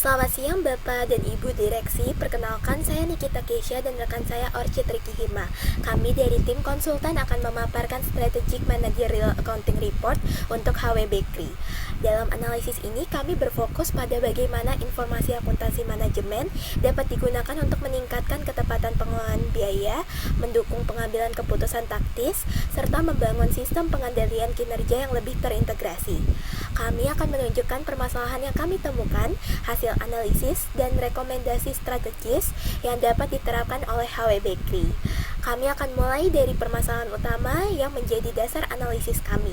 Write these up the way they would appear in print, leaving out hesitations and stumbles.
Selamat siang Bapak dan Ibu Direksi. Perkenalkan, saya Nikita Keisha dan rekan saya Orchid Riki Hima. Kami dari tim konsultan akan memaparkan Strategic Managerial Accounting Report untuk HW Bakery. Dalam analisis ini, kami berfokus pada bagaimana informasi akuntansi manajemen dapat digunakan untuk meningkatkan ketepatan pengelolaan biaya, mendukung pengambilan keputusan taktis, serta membangun sistem pengendalian kinerja yang lebih terintegrasi. Kami akan menunjukkan permasalahan yang kami temukan, hasil analisis, dan rekomendasi strategis yang dapat diterapkan oleh HW Bakery. Kami akan mulai dari permasalahan utama yang menjadi dasar analisis kami.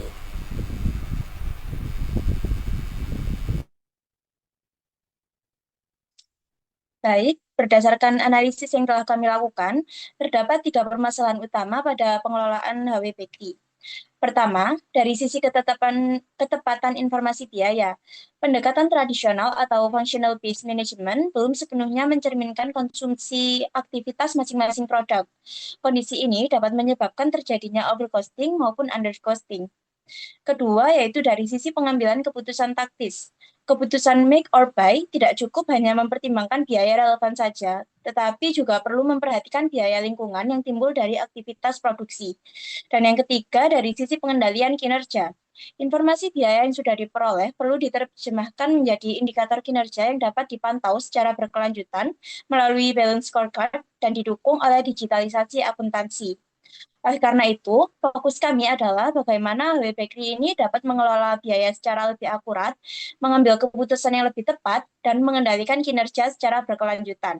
Baik, berdasarkan analisis yang telah kami lakukan, terdapat tiga permasalahan utama pada pengelolaan HW Bakery. Pertama, dari sisi ketepatan informasi biaya, pendekatan tradisional atau functional based management belum sepenuhnya mencerminkan konsumsi aktivitas masing-masing produk. Kondisi ini dapat menyebabkan terjadinya overcosting maupun undercosting. Kedua, yaitu dari sisi pengambilan keputusan taktis. Keputusan make or buy tidak cukup hanya mempertimbangkan biaya relevan saja, tetapi juga perlu memperhatikan biaya lingkungan yang timbul dari aktivitas produksi. Dan yang ketiga, dari sisi pengendalian kinerja. Informasi biaya yang sudah diperoleh perlu diterjemahkan menjadi indikator kinerja yang dapat dipantau secara berkelanjutan melalui balance scorecard dan didukung oleh digitalisasi akuntansi. Oleh karena itu, fokus kami adalah bagaimana HW Bakery ini dapat mengelola biaya secara lebih akurat, mengambil keputusan yang lebih tepat, dan mengendalikan kinerja secara berkelanjutan.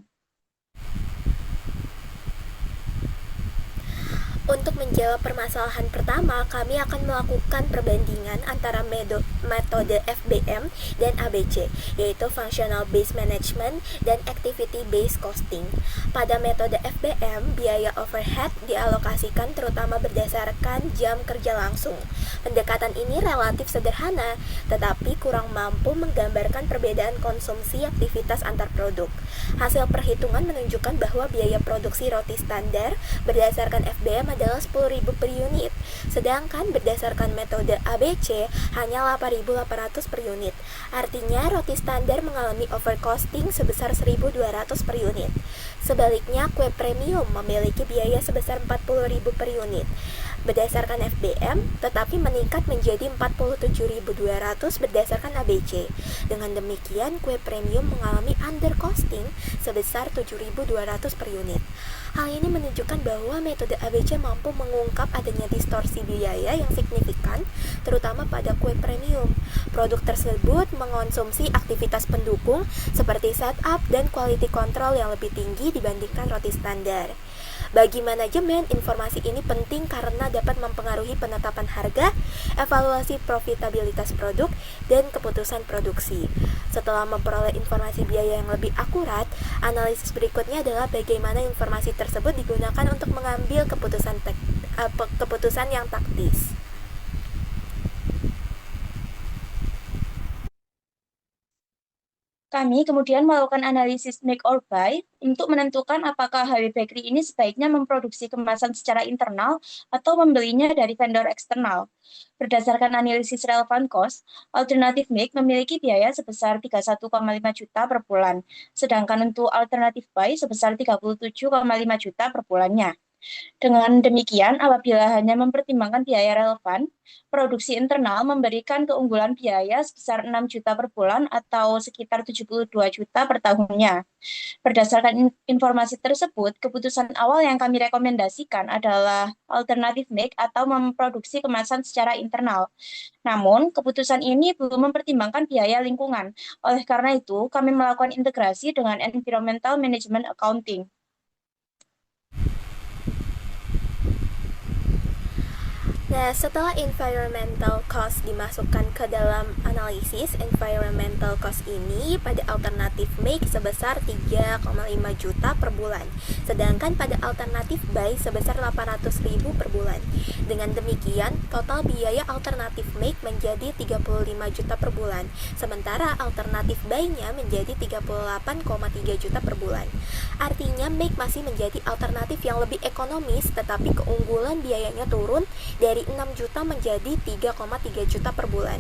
Untuk menjawab permasalahan pertama, kami akan melakukan perbandingan antara metode FBM dan ABC, yaitu Functional Based Management dan Activity Based Costing. Pada metode FBM, biaya overhead dialokasikan terutama berdasarkan jam kerja langsung. Pendekatan ini relatif sederhana, tetapi kurang mampu menggambarkan perbedaan konsumsi aktivitas antar produk. Hasil perhitungan menunjukkan bahwa biaya produksi roti standar berdasarkan FBM adalah 10.000 per unit, sedangkan berdasarkan metode ABC hanya 8.800 per unit. Artinya roti standar mengalami overcosting sebesar 1.200 per unit. Sebaliknya, kue premium memiliki biaya sebesar 40.000 per unit berdasarkan FBM, tetapi meningkat menjadi 47.200 berdasarkan ABC. Dengan demikian, kue premium mengalami undercosting sebesar 7.200 per unit. Hal ini menunjukkan bahwa metode ABC mampu mengungkap adanya distorsi biaya yang signifikan, terutama pada kue premium. Produk tersebut mengonsumsi aktivitas pendukung seperti setup dan quality control yang lebih tinggi dibandingkan roti standar. Bagi manajemen, informasi ini penting karena dapat mempengaruhi penetapan harga, evaluasi profitabilitas produk, dan keputusan produksi. Setelah memperoleh informasi biaya yang lebih akurat, analisis berikutnya adalah bagaimana informasi tersebut digunakan untuk mengambil keputusan yang taktis. Kami kemudian melakukan analisis make or buy untuk menentukan apakah HW Bakery ini sebaiknya memproduksi kemasan secara internal atau membelinya dari vendor eksternal. Berdasarkan analisis relevan cost, alternatif make memiliki biaya sebesar 31,5 juta per bulan, sedangkan untuk alternatif buy sebesar 37,5 juta per bulannya. Dengan demikian, apabila hanya mempertimbangkan biaya relevan, produksi internal memberikan keunggulan biaya sebesar 6 juta per bulan atau sekitar 72 juta per tahunnya. Berdasarkan informasi tersebut, keputusan awal yang kami rekomendasikan adalah alternatif make atau memproduksi kemasan secara internal. Namun, keputusan ini belum mempertimbangkan biaya lingkungan. Oleh karena itu, kami melakukan integrasi dengan environmental management accounting. Nah, setelah environmental cost dimasukkan ke dalam analisis, environmental cost ini pada alternatif make sebesar 3,5 juta per bulan, sedangkan pada alternatif buy sebesar 800.000 per bulan. Dengan demikian, total biaya alternatif make menjadi 35 juta per bulan, sementara alternatif buy-nya menjadi 38,3 juta per bulan. Artinya, make masih menjadi alternatif yang lebih ekonomis, tetapi keunggulan biayanya turun dari dari 6 juta menjadi 3,3 juta per bulan.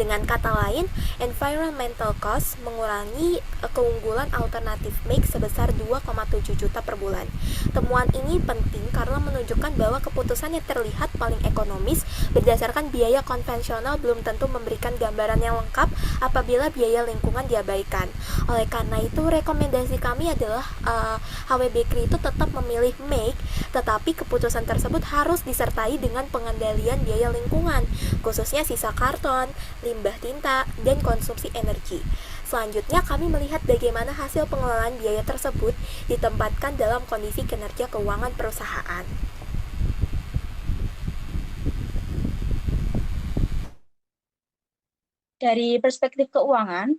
Dengan kata lain, environmental cost mengurangi keunggulan alternatif make sebesar 2,7 juta per bulan. Temuan ini penting karena menunjukkan bahwa keputusan yang terlihat paling ekonomis berdasarkan biaya konvensional belum tentu memberikan gambaran yang lengkap apabila biaya lingkungan diabaikan. Oleh karena itu, rekomendasi kami adalah HW Bakery itu tetap memilih make, tetapi keputusan tersebut harus disertai dengan pengendalian biaya lingkungan, khususnya sisa karton, limbah tinta, dan konsumsi energi. Selanjutnya, kami melihat bagaimana hasil pengelolaan biaya tersebut ditempatkan dalam kondisi kinerja keuangan perusahaan. Dari perspektif keuangan,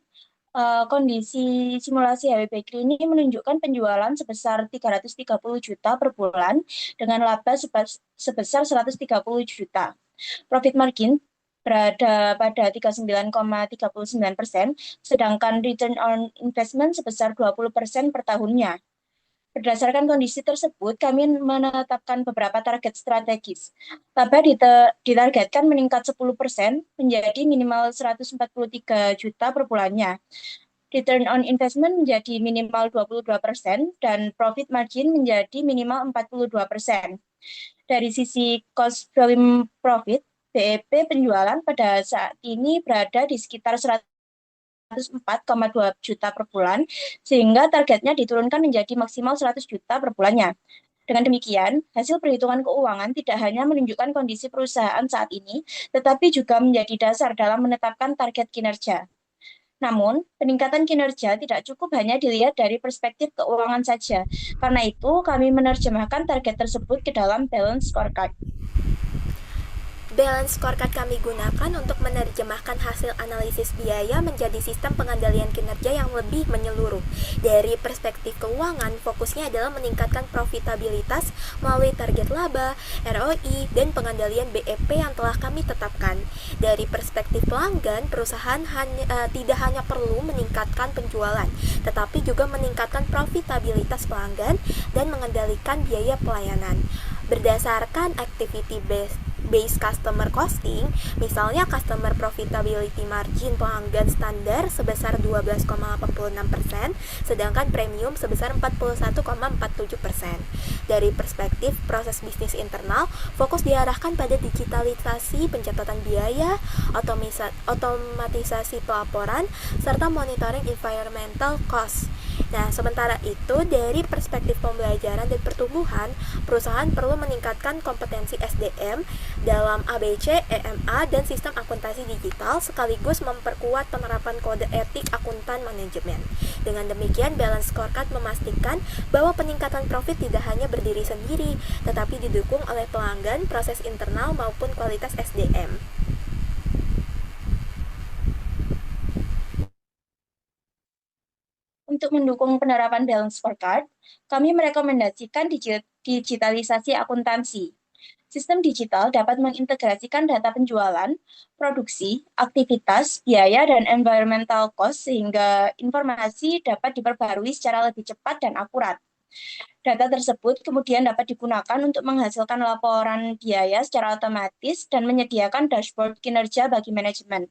kondisi simulasi HW Bakery ini menunjukkan penjualan sebesar 330 juta per bulan dengan laba sebesar 130 juta. Profit margin berada pada 39,39%, sedangkan return on investment sebesar 20% per tahunnya. Berdasarkan kondisi tersebut, kami menetapkan beberapa target strategis. Laba ditargetkan meningkat 10% menjadi minimal 143 juta per bulannya. Return on investment menjadi minimal 22% dan profit margin menjadi minimal 42%. Dari sisi cost volume profit, BEP penjualan pada saat ini berada di sekitar 104,2 juta per bulan, sehingga targetnya diturunkan menjadi maksimal 100 juta per bulannya. Dengan demikian, hasil perhitungan keuangan tidak hanya menunjukkan kondisi perusahaan saat ini, tetapi juga menjadi dasar dalam menetapkan target kinerja. Namun, peningkatan kinerja tidak cukup hanya dilihat dari perspektif keuangan saja. Karena itu, kami menerjemahkan target tersebut ke dalam balance scorecard. Balance scorecard kami gunakan untuk menerjemahkan hasil analisis biaya menjadi sistem pengendalian kinerja yang lebih menyeluruh. Dari perspektif keuangan, fokusnya adalah meningkatkan profitabilitas melalui target laba, ROI, dan pengendalian BEP yang telah kami tetapkan. Dari perspektif pelanggan, perusahaan tidak hanya perlu meningkatkan penjualan, tetapi juga meningkatkan profitabilitas pelanggan dan mengendalikan biaya pelayanan. Berdasarkan activity based customer costing, misalnya customer profitability margin pelanggan standar sebesar 12,86%, sedangkan premium sebesar 41,47%. Dari perspektif proses bisnis internal, fokus diarahkan pada digitalisasi pencatatan biaya, otomatisasi pelaporan, serta monitoring environmental cost. Nah, sementara itu, dari perspektif pembelajaran dan pertumbuhan, perusahaan perlu meningkatkan kompetensi SDM dalam ABC, EMA, dan sistem akuntansi digital, sekaligus memperkuat penerapan kode etik akuntan manajemen. Dengan demikian, balance scorecard memastikan bahwa peningkatan profit tidak hanya berdiri sendiri, tetapi didukung oleh pelanggan, proses internal, maupun kualitas SDM. Untuk mendukung penerapan balance scorecard, kami merekomendasikan digitalisasi akuntansi. Sistem digital dapat mengintegrasikan data penjualan, produksi, aktivitas, biaya, dan environmental cost sehingga informasi dapat diperbarui secara lebih cepat dan akurat. Data tersebut kemudian dapat digunakan untuk menghasilkan laporan biaya secara otomatis dan menyediakan dashboard kinerja bagi manajemen.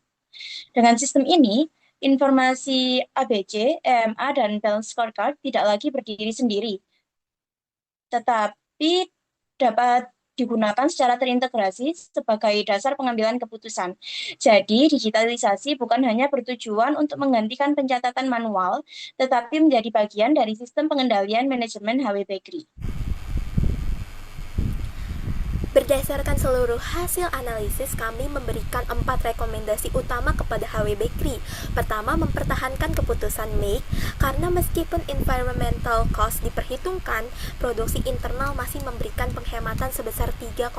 Dengan sistem ini, informasi ABC, EMA, dan balance scorecard tidak lagi berdiri sendiri, tetapi dapat digunakan secara terintegrasi sebagai dasar pengambilan keputusan. Jadi, digitalisasi bukan hanya bertujuan untuk menggantikan pencatatan manual, tetapi menjadi bagian dari sistem pengendalian manajemen HW Bakery. Berdasarkan seluruh hasil analisis, kami memberikan 4 rekomendasi utama kepada HW Bakery. Pertama, mempertahankan keputusan make, karena meskipun environmental cost diperhitungkan, produksi internal masih memberikan penghematan sebesar 3,3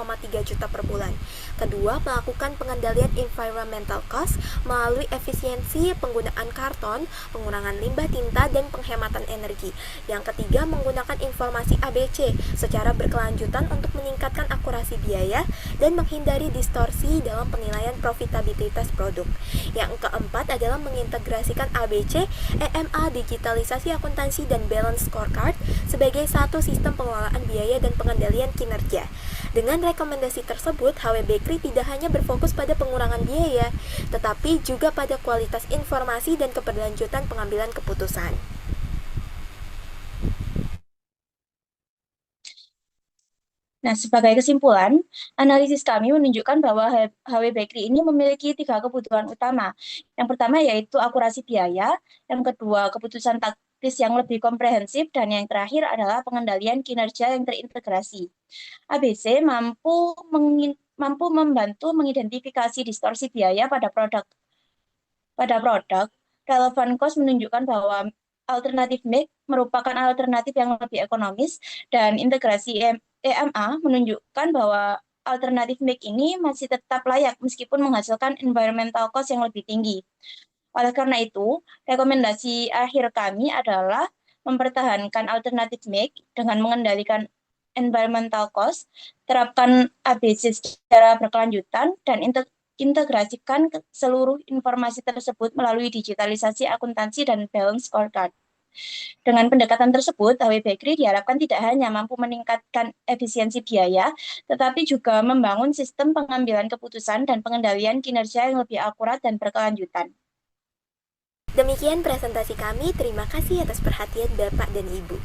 juta per bulan. Kedua, melakukan pengendalian environmental cost melalui efisiensi penggunaan karton, pengurangan limbah tinta, dan penghematan energi. Yang ketiga, menggunakan informasi ABC secara berkelanjutan untuk meningkatkan akurasi optimalisasi biaya, dan menghindari distorsi dalam penilaian profitabilitas produk. Yang keempat adalah mengintegrasikan ABC, EMA, digitalisasi akuntansi, dan balance scorecard sebagai satu sistem pengelolaan biaya dan pengendalian kinerja. Dengan rekomendasi tersebut, HW Bakery tidak hanya berfokus pada pengurangan biaya, tetapi juga pada kualitas informasi dan keberlanjutan pengambilan keputusan. Nah, sebagai kesimpulan, analisis kami menunjukkan bahwa HW Bakery ini memiliki 3 kebutuhan utama. Yang pertama yaitu akurasi biaya, yang kedua keputusan taktis yang lebih komprehensif, dan yang terakhir adalah pengendalian kinerja yang terintegrasi. ABC mampu membantu mengidentifikasi distorsi biaya pada produk. Relevant cost menunjukkan bahwa alternatif make merupakan alternatif yang lebih ekonomis, dan integrasi EMA menunjukkan bahwa alternatif make ini masih tetap layak meskipun menghasilkan environmental cost yang lebih tinggi. Oleh karena itu, rekomendasi akhir kami adalah mempertahankan alternatif make dengan mengendalikan environmental cost, terapkan ABC secara berkelanjutan, dan integrasikan seluruh informasi tersebut melalui digitalisasi akuntansi dan balance scorecard. Dengan pendekatan tersebut, HW Bakery diharapkan tidak hanya mampu meningkatkan efisiensi biaya, tetapi juga membangun sistem pengambilan keputusan dan pengendalian kinerja yang lebih akurat dan berkelanjutan. Demikian presentasi kami, terima kasih atas perhatian Bapak dan Ibu.